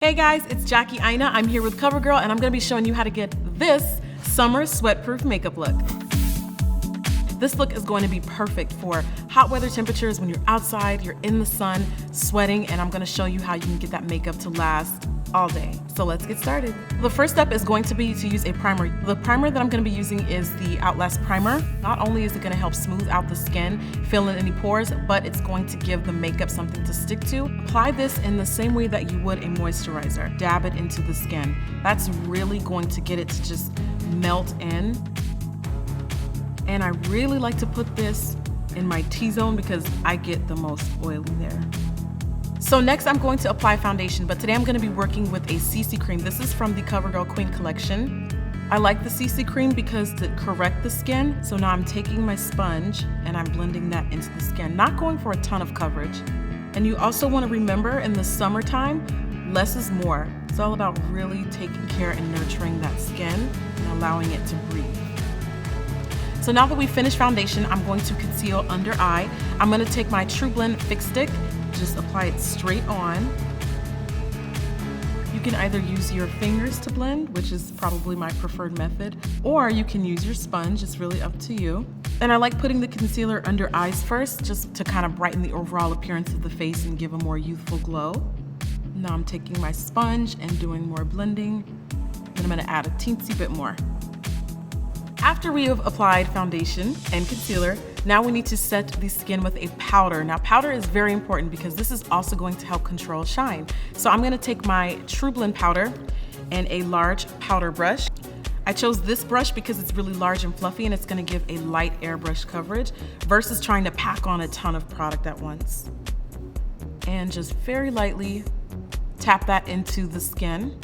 Hey guys, it's Jackie Aina. I'm here with COVERGIRL and I'm gonna be showing you how to get this summer sweat-proof makeup look. This look is going to be perfect for hot weather temperatures when you're outside, you're in the sun, sweating, and I'm gonna show you how you can get that makeup to last all day. So let's get started. The first step is going to be to use a primer. The primer that I'm gonna be using is the Outlast Primer. Not only is it gonna help smooth out the skin, fill in any pores, but it's going to give the makeup something to stick to. Apply this in the same way that you would a moisturizer. Dab it into the skin. That's really going to get it to just melt in. And I really like to put this in my T-zone because I get the most oily there. So next I'm going to apply foundation, but today I'm going to be working with a CC cream. This is from the COVERGIRL Queen collection. I like the CC cream because to correct the skin. So now I'm taking my sponge and I'm blending that into the skin, not going for a ton of coverage. And you also want to remember in the summertime, less is more. It's all about really taking care and nurturing that skin and allowing it to breathe. So now that we finished foundation, I'm going to conceal under eye. I'm going to take my True Blend Fix Stick, just apply it straight on. You can either use your fingers to blend, which is probably my preferred method, or you can use your sponge. It's really up to you. And I like putting the concealer under eyes first, just to kind of brighten the overall appearance of the face and give a more youthful glow. Now I'm taking my sponge and doing more blending. Then I'm going to add a teensy bit more. After we have applied foundation and concealer, now we need to set the skin with a powder. Now powder is very important because this is also going to help control shine. So I'm gonna take my True Blend powder and a large powder brush. I chose this brush because it's really large and fluffy and it's gonna give a light airbrush coverage versus trying to pack on a ton of product at once. And just very lightly tap that into the skin.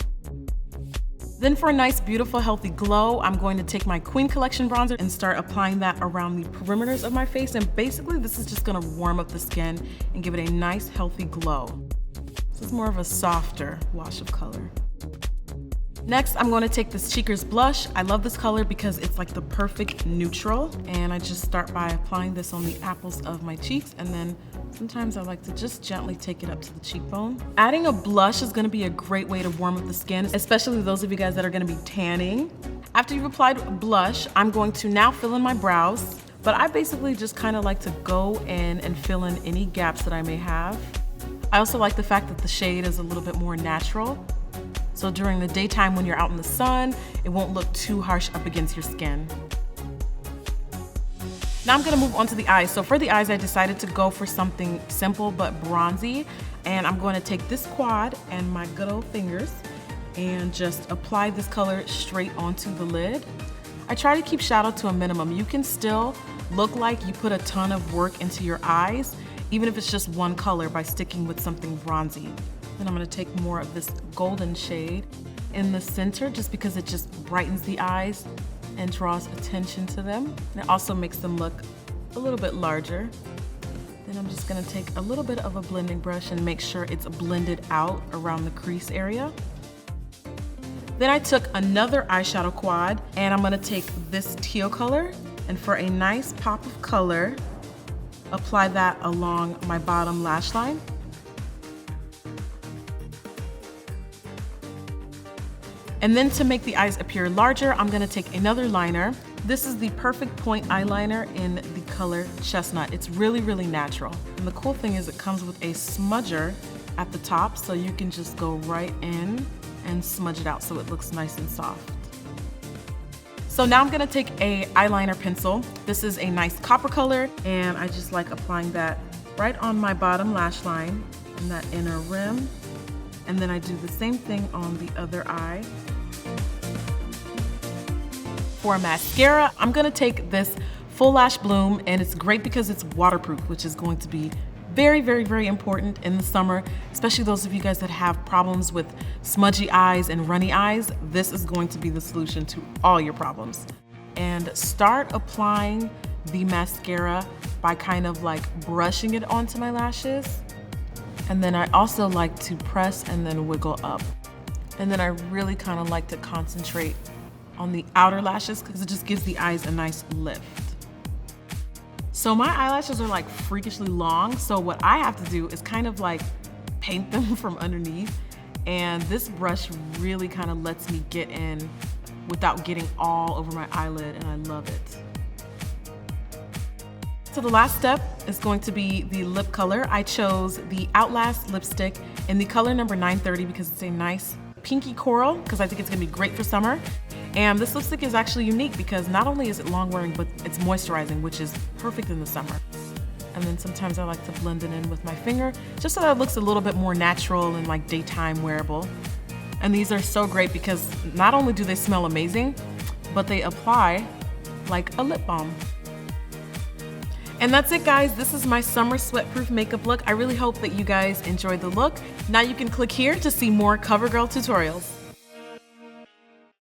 Then for a nice, beautiful, healthy glow, I'm going to take my Queen Collection bronzer and start applying that around the perimeters of my face. And basically, this is just gonna warm up the skin and give it a nice, healthy glow. This is more of a softer wash of color. Next, I'm gonna take this Cheekers blush. I love this color because it's like the perfect neutral. And I just start by applying this on the apples of my cheeks, and then sometimes I like to just gently take it up to the cheekbone. Adding a blush is gonna be a great way to warm up the skin, especially those of you guys that are gonna be tanning. After you've applied blush, I'm going to now fill in my brows, but I basically just kind of like to go in and fill in any gaps that I may have. I also like the fact that the shade is a little bit more natural. So during the daytime when you're out in the sun, it won't look too harsh up against your skin. Now I'm gonna move on to the eyes. So for the eyes, I decided to go for something simple but bronzy. And I'm gonna take this quad and my good old fingers and just apply this color straight onto the lid. I try to keep shadow to a minimum. You can still look like you put a ton of work into your eyes, even if it's just one color, by sticking with something bronzy. Then I'm gonna take more of this golden shade in the center just because it just brightens the eyes and draws attention to them. And it also makes them look a little bit larger. Then I'm just gonna take a little bit of a blending brush and make sure it's blended out around the crease area. Then I took another eyeshadow quad and I'm gonna take this teal color, and for a nice pop of color, apply that along my bottom lash line. And then to make the eyes appear larger, I'm gonna take another liner. This is the Perfect Point eyeliner in the color Chestnut. It's really, really natural. And the cool thing is it comes with a smudger at the top, so you can just go right in and smudge it out so it looks nice and soft. So now I'm gonna take a eyeliner pencil. This is a nice copper color, and I just like applying that right on my bottom lash line and that inner rim. And then I do the same thing on the other eye. For mascara, I'm gonna take this Full Lash Bloom, and it's great because it's waterproof, which is going to be very, very, very important in the summer, especially those of you guys that have problems with smudgy eyes and runny eyes. This is going to be the solution to all your problems. And start applying the mascara by kind of like brushing it onto my lashes. And then I also like to press and then wiggle up. And then I really kind of like to concentrate on the outer lashes because it just gives the eyes a nice lift. So my eyelashes are like freakishly long, so what I have to do is kind of like paint them from underneath And this brush really kind of lets me get in without getting all over my eyelid, and I love it. So the last step is going to be the lip color. I chose the Outlast lipstick in the color number 930 because it's a nice pinky coral, because I think it's gonna be great for summer. And this lipstick is actually unique because not only is it long wearing, but it's moisturizing, which is perfect in the summer. And then sometimes I like to blend it in with my finger, just so that it looks a little bit more natural and like daytime wearable. And these are so great because not only do they smell amazing, but they apply like a lip balm. And that's it, guys. This is my summer sweat-proof makeup look. I really hope that you guys enjoyed the look. Now you can click here to see more CoverGirl tutorials.